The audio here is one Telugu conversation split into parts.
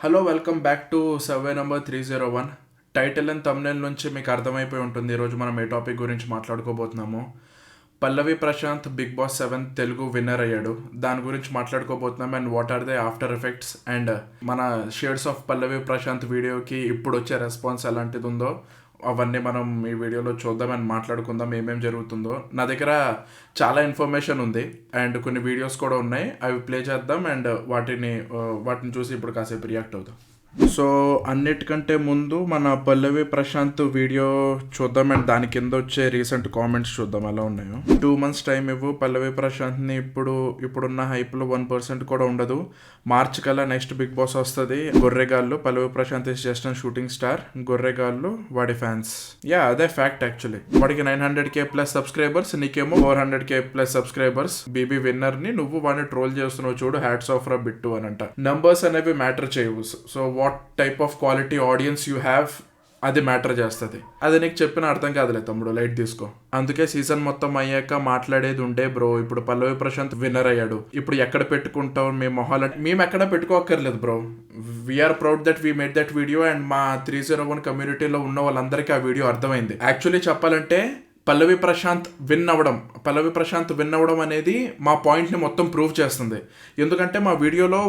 Hello welcome back to survey number 301. Title and thumbnail నుంచి మీకు అర్థమైపోయి ఉంటుంది ఈరోజు మనం ఏ టాపిక్ గురించి మాట్లాడుకోబోతున్నాము. Pallavi Prashanth Bigg Boss 7 Telugu winner అయ్యాడు. దాని గురించి మాట్లాడుకోబోతున్నాం and what are they after effects and మన షేడ్స్ ఆఫ్ పల్లవి ప్రశాంత్ వీడియోకి ఇప్పుడు వచ్చే రెస్పాన్స్ ఎలాంటిది ఉందో అవన్నీ మనం ఈ వీడియోలో చూద్దాం అండ్ మాట్లాడుకుందాం ఏమేమి జరుగుతుందో. నా దగ్గర చాలా ఇన్ఫర్మేషన్ ఉంది అండ్ కొన్ని వీడియోస్ కూడా ఉన్నాయి, అవి ప్లే చేద్దాం అండ్ వాటిని చూసి ఇప్పుడు కాసేపు రియాక్ట్ అవుదాం. సో అన్నిటికంటే ముందు మన పల్లవి ప్రశాంత్ వీడియో చూద్దాం అండ్ దాని కింద వచ్చే రీసెంట్ కామెంట్స్ చూద్దాం ఎలా ఉన్నాయో. 2 months టైం ఇవ్వు, పల్లవి ప్రశాంత్ని ఇప్పుడున్న హైప్లో 1% కూడా ఉండదు. మార్చ్ కల్లా నెక్స్ట్ బిగ్ బాస్ వస్తుంది. గొర్రెగాళ్ళు, Pallavi Prashanth is just an shooting star. గొర్రెగాళ్ళు వాడి ఫ్యాన్స్. యా అదే ఫ్యాక్ట్ యాక్చువల్లీ. వాడికి 900K+ సబ్స్క్రైబర్స్, నీకేమో 400K+ సబ్స్క్రైబర్స్. బీబీ విన్నర్ ని నువ్వు వాడిని ట్రోల్ చేస్తున్నావు చూడు, హ్యాట్స్ ఆఫ్ రా బిట్టు అని అంట. నంబర్స్ అనేవి మ్యాటర్ చేయవు. So what type of quality audience you have అది మ్యాటర్ చేస్తుంది. అది నీకు చెప్పిన అర్థం కాదులే తమ్ముడు, లైట్ తీసుకో. అందుకే సీజన్ మొత్తం అయ్యాక మాట్లాడేది ఉండే బ్రో. ఇప్పుడు పల్లవి ప్రశాంత్ విన్నర్ అయ్యాడు, ఇప్పుడు ఎక్కడ పెట్టుకుంటాం మీ మొహాలు? మేము ఎక్కడ పెట్టుకోక్కర్లేదు bro. We are proud that we made that video and మా 301 కమ్యూనిటీలో ఉన్న వాళ్ళందరికీ ఆ వీడియో అర్థమైంది. యాక్చువల్లీ చెప్పాలంటే పల్లవి ప్రశాంత్ విన్ అవ్వడం అనేది మా పాయింట్ని మొత్తం ప్రూవ్ చేస్తుంది. ఎందుకంటే మా వీడియోలో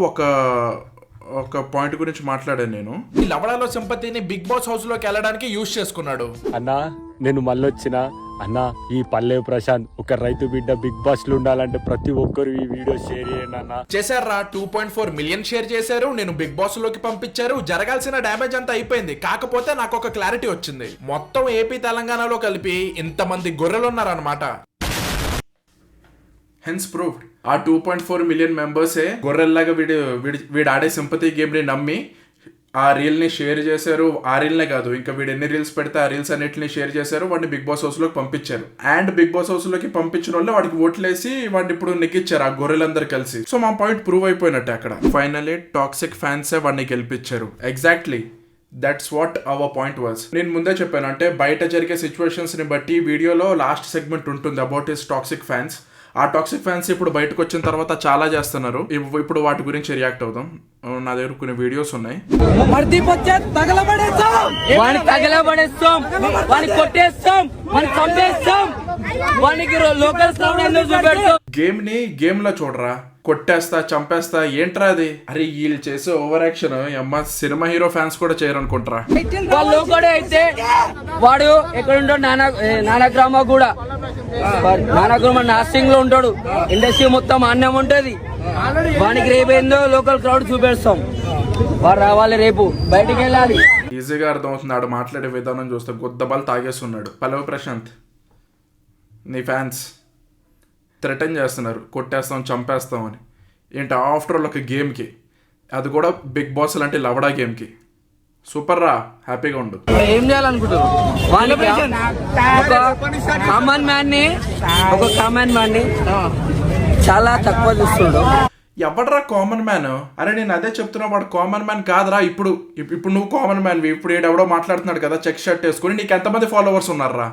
ఒక పాయింట్ గురించి మాట్లాడాను నేను. ఈ లవడాలో సింపతిని బిగ్ బాస్ హౌస్ లోకి వెళ్ళడానికి యూజ్ చేసుకున్నాడు. అన్నా నేను మళ్ళొచ్చిన అన్నా, ఈ పల్లె ప్రశాంత్ ఒక రైతు బిడ్డ బిగ్ బాస్ లో ఉండాలంటే ప్రతి ఒక్కరు ఈ వీడియో షేర్ చేయండి అన్న. చేశారా? 2.4 మిలియన్ షేర్ చేశారు, నేను బిగ్ బాస్ లోకి పంపించారు. జరగాల్సిన డ్యామేజ్ అంతా అయిపోయింది. కాకపోతే నాకు ఒక క్లారిటీ వచ్చింది. మొత్తం ఏపీ తెలంగాణలో కలిపి ఇంతమంది గొర్రెలు ఉన్నారన్నమాట. Hence proved. ఆ 2.4 మిలియన్ మెంబర్సే గొర్రెల్లాగా వీడు ఆడే సింపతి గేమ్ని నమ్మి ఆ రీల్ని షేర్ చేశారు. ఆ రీల్నే కాదు, ఇంకా వీడు ఎన్ని రీల్స్ పెడితే ఆ రీల్స్ అన్నిటిని షేర్ చేశారు. వాడిని బిగ్ బాస్ హౌస్లోకి పంపించారు అండ్ బిగ్ బాస్ హౌస్లోకి పంపించిన వాళ్ళు వాడికి ఓట్లేసి వాడిని ఇప్పుడు నెగ్గించారు ఆ గొర్రెలందరూ కలిసి. సో మా పాయింట్ ప్రూవ్ అయిపోయినట్టే అక్కడ. ఫైనలీ టాక్సిక్ ఫ్యాన్సే వాడిని గెలిపించారు. Exactly that's what our point was. నేను ముందే చెప్పాను, అంటే బయట జరిగే సిచ్యువేషన్స్ని బట్టి వీడియోలో లాస్ట్ సెగ్మెంట్ ఉంటుంది అబౌట్ హిస్ టాక్సిక్ ఫ్యాన్స్. ఆ టాక్సిక్ ఫ్యాన్స్ ఇప్పుడు బయటకు వచ్చిన తర్వాత చాలా చేస్తున్నారు. ఇప్పుడు వాటి గురించి రియాక్ట్ అవుదాం. నా దగ్గర కొన్ని వీడియోస్ ఉన్నాయి. గేమ్ ని గేమ్ లో చూడరా, కొట్టేస్తా చంపేస్తా ఏంట్రా అది? అరే వీళ్ళు చేసే ఓవర్ యాక్షన్ అమ్మ సినిమా హీరో ఫ్యాన్స్ కూడా చేయరనుకుంటారా? అయితే వాడు ఎక్కడుంటో నానగ్రామ కూడా నానగ్రామ నాస్టింగ్ లో ఉంటాడు. ఇండస్ట్రీ మొత్తం అన్నం ఉంటది. వానికి రేపు ఏందో లోకల్ క్రౌడ్ చూపిస్తాం. వాడు రావాలి, రేపు బయటికి వెళ్ళాలి. ఈజీగా అర్థమవుతుంది. ఆడు మాట్లాడే విధానం చూస్తే గుద్దబాలు తాగేస్తున్నాడు. పల్లవి ప్రశాంత్ నీ ఫ్యాన్స్ థ్రెటన్ చేస్తున్నారు, కొట్టేస్తాం చంపేస్తాం అని. ఏంటి ఆఫ్టర్ ఆల్ ఒక గేమ్కి, అది కూడా బిగ్ బాస్ లాంటి లవడా గేమ్కి. సూపర్ రా, హ్యాపీగా ఉండు. ఏం చేయాలనుకుంటున్నారు? ఒక కామన్ మ్యాన్ ని చాలా తక్కువ చూస్తుండు. ఎవడరా కామన్ మ్యాన్? అరే నేను అదే చెప్తున్నా, వాడు కామన్ మ్యాన్ కాదురా. ఇప్పుడు నువ్వు కామన్ మ్యాన్వి. ఇప్పుడు ఎవడో మాట్లాడుతున్నాడు కదా చెక్ షర్ట్ వేసుకుని, నీకు ఎంతమంది ఫాలోవర్స్ ఉన్నారా?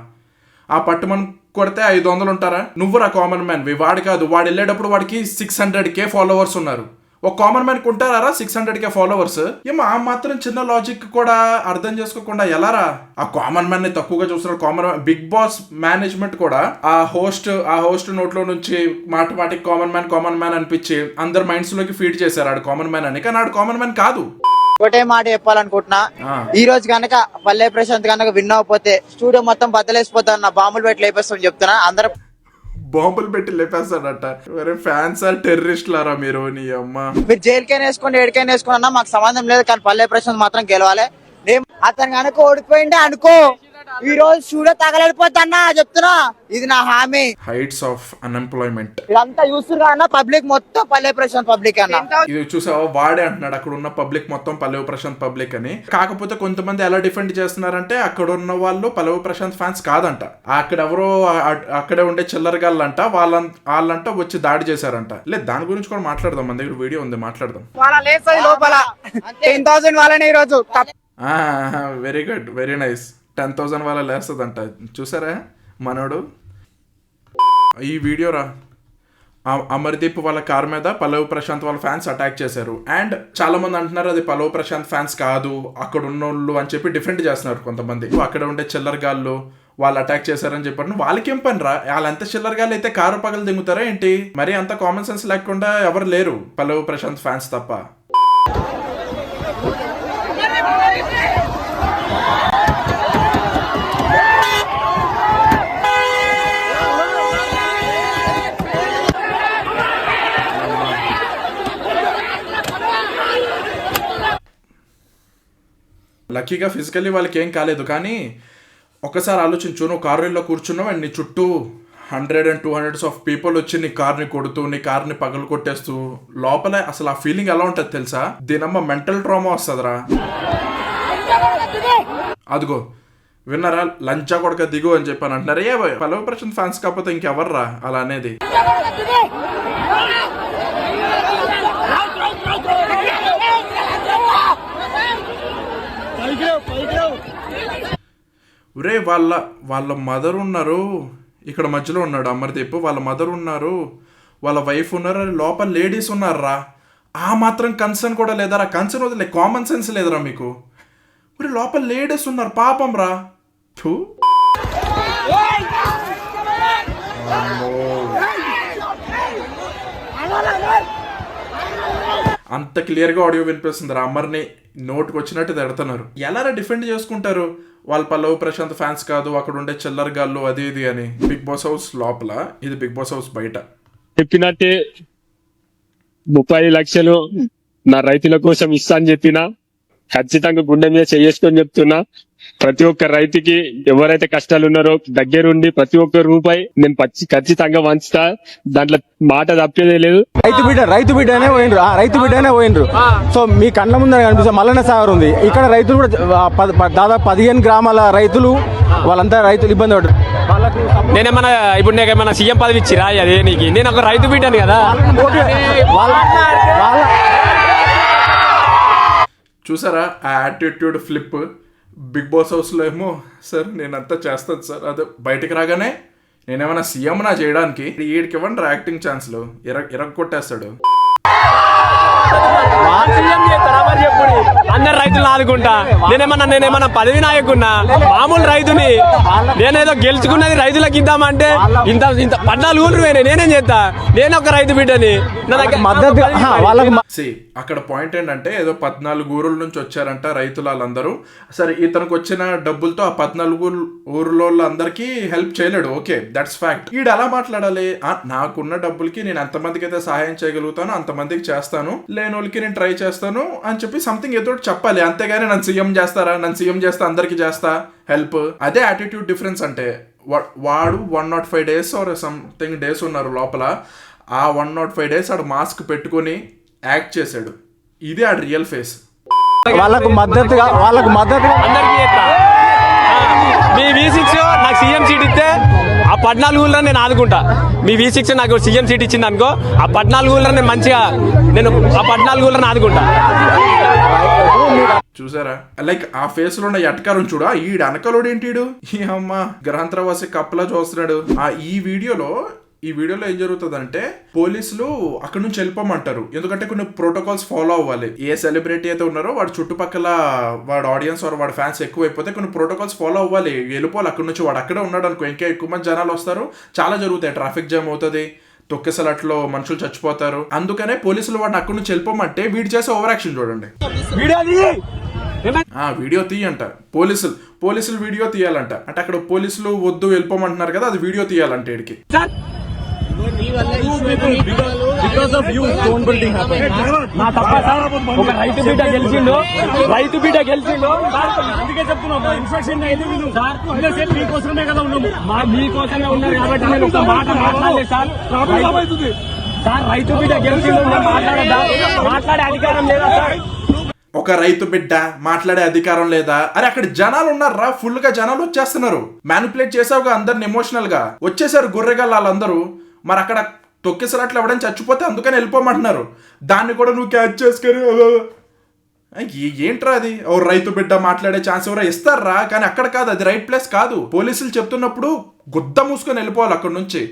ఆ పట్టుమని కొడితే 500 ఉంటారా? నువ్వురా కామన్ మ్యాన్. వాడు కాదు, వాడు వెళ్ళేటప్పుడు వాడికి 600K ఫాలోవర్స్ ఉన్నారు. ఒక కామన్ మ్యాన్ ఉంటారా 600K ఫాలోవర్స్? ఏమో ఆ మాత్రం చిన్న లాజిక్ కూడా అర్థం చేసుకోకుండా ఎలారా ఆ కామన్ మ్యాన్ ని తక్కువగా చూస్తున్నారు? Common man Bigg Boss management కూడా ఆ హోస్ట్ నోట్లో నుంచి మాటికి కామన్ మ్యాన్ అనిపించి అందరు మైండ్స్ లోకి ఫీడ్ చేశారు ఆడు కామన్ మ్యాన్ అని. కానీ ఆడు కామన్ మ్యాన్ కాదు. ఒకటే మాట చెప్పాలనుకుంటున్నా, ఈ రోజు కనుక పల్లె ప్రశాంత్ కనుక విన్ అవ్వకపోతే స్టూడియో మొత్తం బద్దలేసిపోతాను, నా బాంబులు పెట్టి లేపేస్తాను చెప్తున్నా. అందరూ బాంబులు పెట్టి లేపేస్తాడట. ఫ్యాన్స్ ఆర్ టెర్రరిస్ట్ లారా మీరు? నీ అమ్మ, మీరు జైలుకైనా వేసుకోండి, ఏడికైనా వేసుకోండి అన్నా మాకు సంబంధం లేదు. కానీ పల్లె ప్రశాంత్ మాత్రం గెలవాలి. అతను కనుక ఓడిపోయిండే అనుకో, ఈ రోజు స్టూడియో తగలడిపోతా చెప్తున్నా. ఇది నా హామీ. హైట్స్ ఆఫ్ అన్ఎంప్లాయ్మెంట్ ఇదంతా చూస్తున్నా అన్న పబ్లిక్ మొత్తం పల్లె ప్రశాంత్ పబ్లిక్ అన్న. ఇది చూసావా? వాడే అంటున్నాడు అక్కడ ఉన్న పబ్లిక్ మొత్తం పల్లవి ప్రశాంత్ పబ్లిక్ అని. కాకపోతే కొంతమంది ఎలా డిఫెండ్ చేస్తున్నారంటే అక్కడ ఉన్న వాళ్ళు పల్లవి ప్రశాంత్ ఫ్యాన్స్ కాదంట, అక్కడెవరో అక్కడే ఉండే చిల్లరగాళ్ళంట, వాళ్ళంట వచ్చి దాడి చేశారంట. లేదు, దాని గురించి కూడా మాట్లాడదాం. మన దగ్గర వీడియో ఉంది, మాట్లాడదాం. లోపల 10,000 వాళ్ళనే ఈ రోజు. Very good, very nice. 10,000 వాళ్ళ లేస్తుందంట. చూసారా మనోడు? ఈ వీడియో రా, అమర్దీప్ వాళ్ళ కార్ మీద పల్లవి ప్రశాంత్ వాళ్ళ ఫ్యాన్స్ అటాక్ చేశారు. అండ్ చాలా మంది అంటున్నారు అది పల్లవి ప్రశాంత్ ఫ్యాన్స్ కాదు, అక్కడ ఉన్నోళ్ళు అని చెప్పి డిఫెండ్ చేస్తున్నారు కొంతమంది. అక్కడ ఉండే చిల్లరగాళ్ళు వాళ్ళు అటాక్ చేశారని చెప్పారు. వాళ్ళకేం పని రా, వాళ్ళంత చిల్లరగాళ్ళు అయితే కారు పగలు దిగుతారా ఏంటి? మరి అంత కామన్ సెన్స్ లేకుండా ఎవరు లేరు పల్లవి ప్రశాంత్ ఫ్యాన్స్ తప్ప. లక్కీగా ఫిజికల్లీ వాళ్ళకి ఏం కాలేదు. కానీ ఒకసారి ఆలోచించు, నువ్వు కారులో కూర్చున్నావు అండ్ నీ చుట్టూ 100 and 200s ఆఫ్ పీపుల్ వచ్చి నీ కార్ని కొడుతూ నీ కార్ని పగలు కొట్టేస్తూ లోపల అసలు ఆ ఫీలింగ్ ఎలా ఉంటుంది తెలుసా? దీనమ్మ మెంటల్ ట్రామా వస్తుందిరా. అదిగో విన్నారా, లంచా కొడక దిగు అని చెప్పాను అంటున్నారు. ఏ పల్లవి ప్రశాంత్ ఫ్యాన్స్ కాకపోతే ఇంకెవర్రా అలా అనేది. ఒరే వాళ్ళ మదర్ ఉన్నారు ఇక్కడ మధ్యలో ఉన్నాడు అమర్దీప్, వాళ్ళ మదర్ ఉన్నారు, వాళ్ళ వైఫ్ ఉన్నారు, లోపల లేడీస్ ఉన్నారా. ఆ మాత్రం కన్సర్న్ కూడా లేదరా? కన్సర్న్ వదిలే, కామన్ సెన్స్ లేదురా మీకు? ఒరే లోపల లేడీస్ ఉన్నారు పాపం రా. అంత క్లియర్గా ఆడియో వినిపిస్తుంది. అమర్ని నోటుకు వచ్చినట్టు తిడుతున్నారు. ఎలా డిఫెండ్ చేసుకుంటారు? వాళ్ళ పల్లవి ప్రశాంత్ ఫ్యాన్స్ కాదు, అక్కడ ఉండే చిల్లర గాళ్ళు అది ఇది అని. బిగ్ బాస్ హౌస్ లోపల, ఇది బిగ్ బాస్ హౌస్ బయట. చెప్పినట్టే 30 లక్షలు నా రైతుల కోసం ఇస్తా అని చెప్పినా, ఖచ్చితంగా గుండె మీద చేసుకొని చెప్తున్నా, ప్రతి ఒక్క రైతుకి ఎవరైతే కష్టాలు ఉన్నారో దగ్గరుండి ప్రతి ఒక్క రూపాయి నేను ఖచ్చితంగా వంచుతా. దాంట్లో మాట తప్పేదే లేదు. రైతు బిడ్డనే పోయినరు, రైతు బిడ్డనే పోయినరు. సో మీ కళ్ళ ముందర కనిపిస్తే మల్లన్న సాగర్ ఉంది, ఇక్కడ రైతులు కూడా దాదాపు 15 గ్రామాల రైతులు, వాళ్ళంతా రైతులు ఇబ్బంది పడ్డారు. నేనేమన్నా ఇప్పుడు నీకేమన్నా సీఎం పదవి ఇచ్చిరా? అదే నీకు, నేను ఒక రైతు బిడ్డను కదా. చూసారా ఆ యాటిట్యూడ్ ఫ్లిప్? బిగ్ బాస్ హౌస్లో ఏమో సార్ నేనంతా చేస్తాను సార్, అదే బయటకు రాగానే నేనేమన్నా సీఎం నా చేయడానికి, వీడికి ఇవ్వండి యాక్టింగ్ ఛాన్స్లు, కొట్టేస్తాడు. అందరు రైతులు ఆదుకుంటా. నేనేమన్నా పదవి నాయకున్నా, మామూలు రైతుని. నేనేదో గెలుచుకున్నది రైతులకు ఇద్దామంటే ఇంత 14 ఊళ్ళు పోయినాయి, నేనేం చేస్తా? నేను ఒక రైతు బిడ్డని. నా దగ్గర అక్కడ పాయింట్ ఏంటంటే ఏదో 14 ఊరుల నుంచి వచ్చారంట రైతులు వాళ్ళందరూ. సరే ఇతనికి వచ్చిన డబ్బులతో ఆ 14 ఊర్లో అందరికీ హెల్ప్ చేయలేడు, ఓకే దట్స్ ఫ్యాక్ట్. ఈడు ఎలా మాట్లాడాలి? నాకున్న డబ్బులకి నేను ఎంతమందికి అయితే సహాయం చేయగలుగుతానో అంతమందికి చేస్తాను, లేని వాళ్ళకి నేను ట్రై చేస్తాను అని చెప్పి సంథింగ్ ఏదో చెప్పాలి. అంతేగాని నన్ను సీఎం చేస్తారా, నన్ను సీఎం చేస్తా అందరికి చేస్తా హెల్ప్, అదే యాటిట్యూడ్ డిఫరెన్స్ అంటే. వాడు 105 days ఆర్ సంథింగ్ డేస్ ఉన్నారు లోపల. ఆ 105 days ఆడు మాస్క్ పెట్టుకొని యాక్ట్ చేశాడు. ఇది ఆడు రియల్ ఫేస్. వాళ్ళకు మద్దతుగా అందరికీ చేస్తా. మీ V6 నాకు సీఎం సీట్ ఇస్తే ఆ 14 ఊళ్ళో నేను ఆదుకుంటా. మీ V6 నాకు సీఎం సీట్ ఇచ్చింది అనుకో, ఆ 14 ఊళ్ళో నేను మంచిగా ఆ 14 ఊళ్ళో ఆదుకుంటా. చూసారా లైక్ ఆ ఫేస్ లో ఉన్న ఎటకారం చూడా, ఈ అనకలోడు ఏంటిడు ఈ అమ్మ గ్రహాంతరవాసి కప్పలా చూస్తున్నాడు. ఈ వీడియోలో ఏం జరుగుతుందంటే పోలీసులు అక్కడ నుంచి వెళ్ళిపోమంటారు, ఎందుకంటే కొన్ని ప్రోటోకాల్స్ ఫాలో అవ్వాలి. ఏ సెలబ్రిటీ అయితే ఉన్నారో వాడి చుట్టుపక్కల వాడు ఆడియన్స్ వాడి ఫ్యాన్స్ ఎక్కువైపోతే కొన్ని ప్రోటోకాల్స్ ఫాలో అవ్వాలి, వెళ్ళిపోవాలి అక్కడ నుంచి. వాడు అక్కడే ఉన్నాడు అనుకో, ఇంకా ఎక్కువ మంది జనాలు వస్తారు, చాలా జరుగుతాయి, ట్రాఫిక్ జామ్ అవుతుంది, తొక్కేసలట్లో మనుషులు చచ్చిపోతారు. అందుకనే పోలీసులు వాడిని అక్కడి నుంచి వెళ్ళిపోమంటే వీడు చేసే ఓవర్ యాక్షన్ చూడండి. వీడియో తీయంట పోలీసులు వీడియో తీయాలంట. అంటే అక్కడ పోలీసులు వద్దు వెళ్ళిపోమంటున్నారు కదా, అది వీడియో తీయాలంట వీడికి. ఒక రైతు బిడ్డ గెలిచిండు అందుకే చెప్తున్నాం ఇన్స్ట్రక్షన్ మీకోసమే కదా ఉన్నాము, మీకోసమే ఉన్నారు కాబట్టి నేను ఒక మాట మాట్లాడలేదు సార్. సార్ రైతు బిడ్డ గెలిచిండు, మాట్లాడే అధికారం లేదా సార్? ఒక రైతు బిడ్డ మాట్లాడే అధికారం లేదా? అరే అక్కడ జనాలు ఉన్నారా, ఫుల్ గా జనాలు వచ్చేస్తున్నారు. మ్యానిపులేట్ చేసావుగా అందరిని, ఎమోషనల్ గా వచ్చేసారు గుర్రెగా వాళ్ళందరూ. మరి అక్కడ తొక్కేసలట్లు ఎవడని చచ్చిపోతే అందుకని వెళ్ళిపోమంటున్నారు, దాన్ని కూడా నువ్వు క్యాచ్ చేసుకొని ఏంట్రా అది? ఎవరు రైతు బిడ్డ మాట్లాడే ఛాన్స్ ఎవరో ఇస్తారా? కానీ అక్కడ కాదు, అది రైట్ ప్లేస్ కాదు. పోలీసులు చెప్తున్నప్పుడు గుద్ద మూసుకొని వెళ్ళిపోవాలి అక్కడ నుంచి.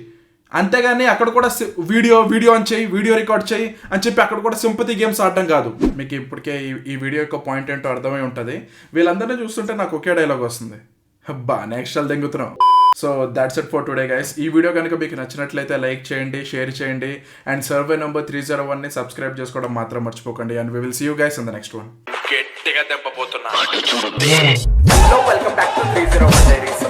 అంతేగాని అక్కడ కూడా వీడియో అని చేయి, వీడియో రికార్డ్ చేయి అని చెప్పి అక్కడ కూడా సింపతి గేమ్స్ ఆడడం కాదు. మీకు ఇప్పటికే ఈ వీడియో యొక్క పాయింట్ ఏంటో అర్థమై ఉంటుంది. వీళ్ళందరినీ చూస్తుంటే నాకు ఒకే డైలాగ్ వస్తుంది, అబ్బా నెక్స్ట్ వాళ్ళు దెంగుతున్నాం. So that's it for today guys. ఈ వీడియో కనుక మీకు నచ్చినట్లయితే లైక్ చేయండి, షేర్ చేయండి, అండ్ సర్వే నెంబర్ 301ని సబ్స్క్రైబ్ చేసుకోవడం మాత్రం మర్చిపోకండి. And we will see you guys in the next one. గట్టిగా దెబ్బపోతున్నా. Welcome back to 301 diaries.